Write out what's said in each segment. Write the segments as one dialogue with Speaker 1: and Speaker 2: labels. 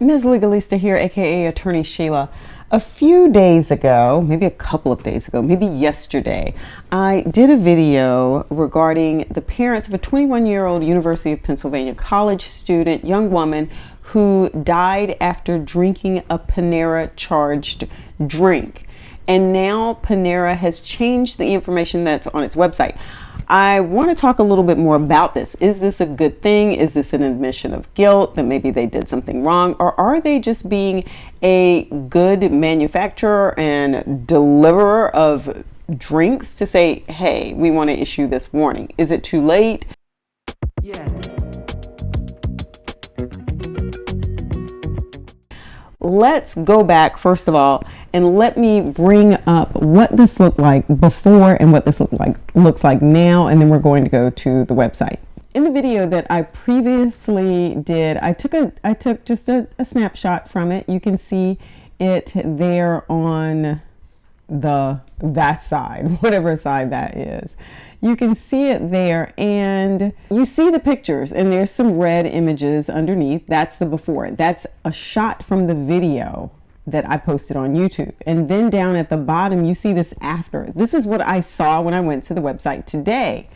Speaker 1: Ms Legalista here, aka Attorney Shelia. A few days ago, maybe a couple of days ago, maybe yesterday, I did a video regarding the parents of a 21-year-old University of Pennsylvania college student, young woman, who died after drinking a Panera charged drink. And now Panera has changed the information that's on its website. I want to talk a little bit more about this. Is this a good thing? Is this an admission of guilt that maybe they did something wrong? Or are they just being a good manufacturer and deliverer of drinks to say, hey, we want to issue this warning? Is it too late? Yeah. Let's go back first of all and let me bring up what this looked like before and what this looks like now, and then we're going to go to the website. In the video that I previously did, I took just a snapshot from it. You can see it there on that side, whatever side that is. You can see it there, and you see the pictures, and there's some red images underneath. That's the before. That's a shot from the video that I posted on YouTube. And then down at the bottom, you see this after. This is what I saw when I went to the website today.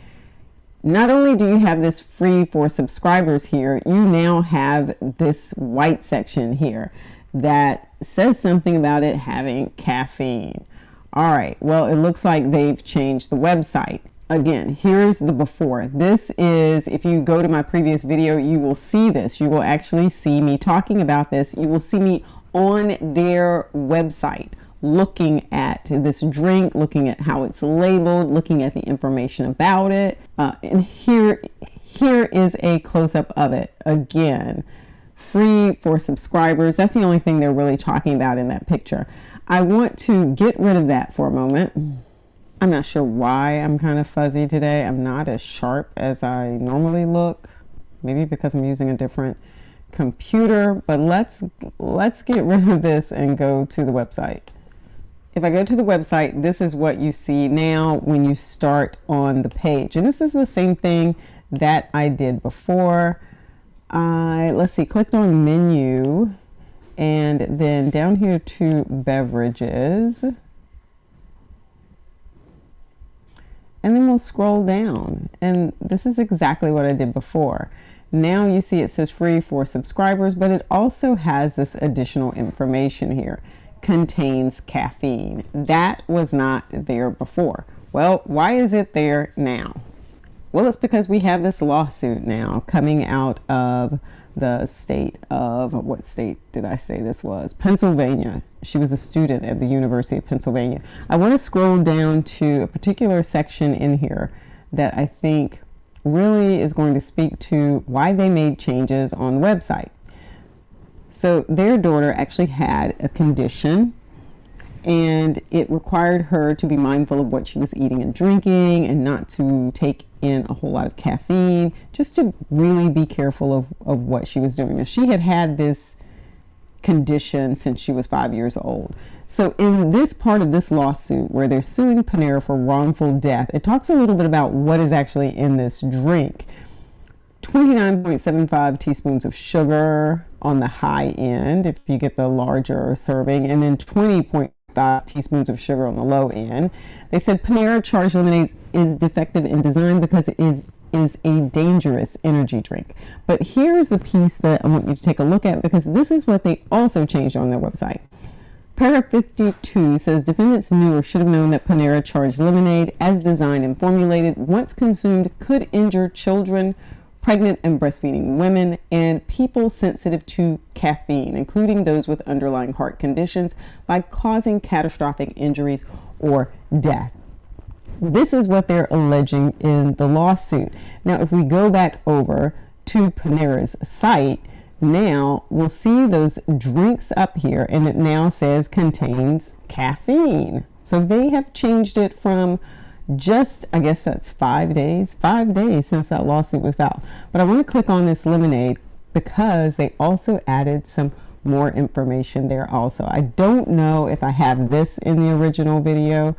Speaker 1: Not only do you have this free for subscribers here, you now have this white section here that says something about it having caffeine. All right, well, it looks like they've changed the website. Again, here's the before. This is, if you go to my previous video, you will see this. You will actually see me talking about this. You will see me on their website looking at this drink, looking at how it's labeled, looking at the information about it. And here is a close-up of it. Again, free for subscribers. That's the only thing they're really talking about in that picture. I want to get rid of that for a moment. I'm not sure why I'm kind of fuzzy today. I'm not as sharp as I normally look. Maybe because I'm using a different computer, but let's get rid of this and go to the website. If I go to the website, this is what you see now when you start on the page. And this is the same thing that I did before. Let's see, clicked on menu and then down here to beverages. And then we'll scroll down, and this is exactly what I did before. Now you see it says free for subscribers, but it also has this additional information here. Contains caffeine. That was not there before. Well, why is it there now? Well, it's because we have this lawsuit now coming out of the state of, what state did I say this was? Pennsylvania. She was a student at the University of Pennsylvania. I want to scroll down to a particular section in here that I think really is going to speak to why they made changes on the website. So their daughter actually had a condition, and it required her to be mindful of what she was eating and drinking and not to take in a whole lot of caffeine, just to really be careful of what she was doing. Now, she had this condition since she was 5 years old. So in this part of this lawsuit where they're suing Panera for wrongful death, it talks a little bit about what is actually in this drink. 29.75 teaspoons of sugar on the high end if you get the larger serving, and then 20.5 teaspoons of sugar on the low end. They said Panera charged lemonade is defective in design because it is a dangerous energy drink. But here's the piece that I want you to take a look at, because this is what they also changed on their website. Paragraph 52 says defendants knew or should have known that Panera charged lemonade as designed and formulated, once consumed, could injure children, pregnant and breastfeeding women, and people sensitive to caffeine, including those with underlying heart conditions, by causing catastrophic injuries or death. This is what they're alleging in the lawsuit. Now, if we go back over to Panera's site, now we'll see those drinks up here, and it now says contains caffeine. So they have changed it from just, I guess that's 5 days since that lawsuit was filed. But I want to click on this lemonade because they also added some more information there also. I don't know if I have this in the original video,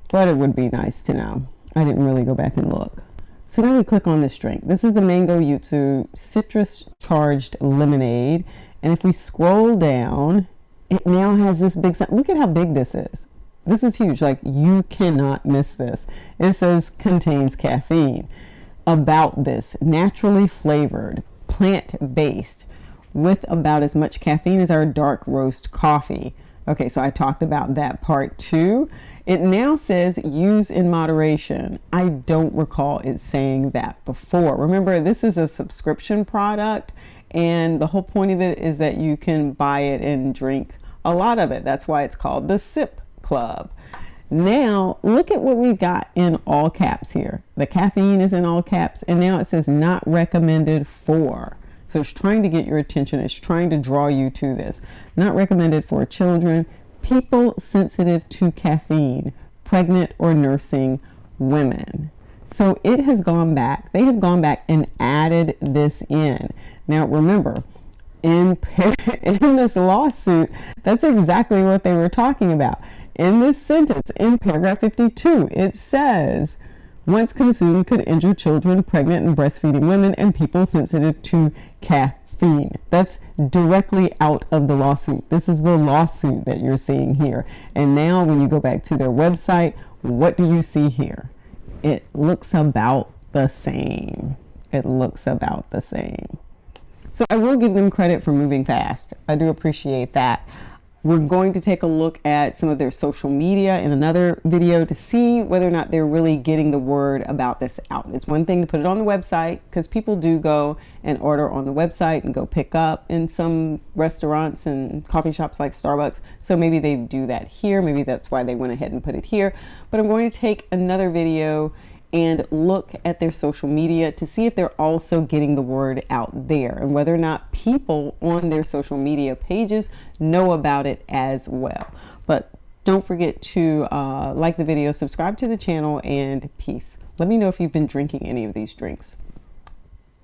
Speaker 1: but it would be nice to know. I didn't really go back and look. So now we click on this drink. This is the Mango Yuzu Citrus Charged Lemonade, And if we scroll down, it now has this big sign. Look at how big this is. This is huge. Like, you cannot miss this. It says contains caffeine. About this, naturally flavored, plant-based, with about as much caffeine as our dark roast coffee. Okay, so I talked about that part too. It now says use in moderation. I don't recall it saying that before. Remember, this is a subscription product, and the whole point of it is that you can buy it and drink a lot of it. That's why it's called the Sip Club. Now, look at what we've got in all caps here. The caffeine is in all caps, and now it says not recommended for. So it's trying to get your attention. It's trying to draw you to this. Not recommended for children, people sensitive to caffeine, pregnant or nursing women. So it has gone back. They have gone back and added this in. Now, remember, in this lawsuit, that's exactly what they were talking about. In this sentence, in paragraph 52, it says, once consumed could injure children, pregnant and breastfeeding women, and people sensitive to caffeine. That's directly out of the lawsuit. This is the lawsuit that you're seeing here. And now when you go back to their website, what do you see here? It looks about the same. It looks about the same. So I will give them credit for moving fast. I do appreciate that. We're going to take a look at some of their social media in another video to see whether or not they're really getting the word about this out. It's one thing to put it on the website, because people do go and order on the website and go pick up in some restaurants and coffee shops like Starbucks. So maybe they do that here. Maybe that's why they went ahead and put it here. But I'm going to take another video and look at their social media to see if they're also getting the word out there, and whether or not people on their social media pages know about it as well. But don't forget to like the video, subscribe to the channel, and peace. Let me know if you've been drinking any of these drinks.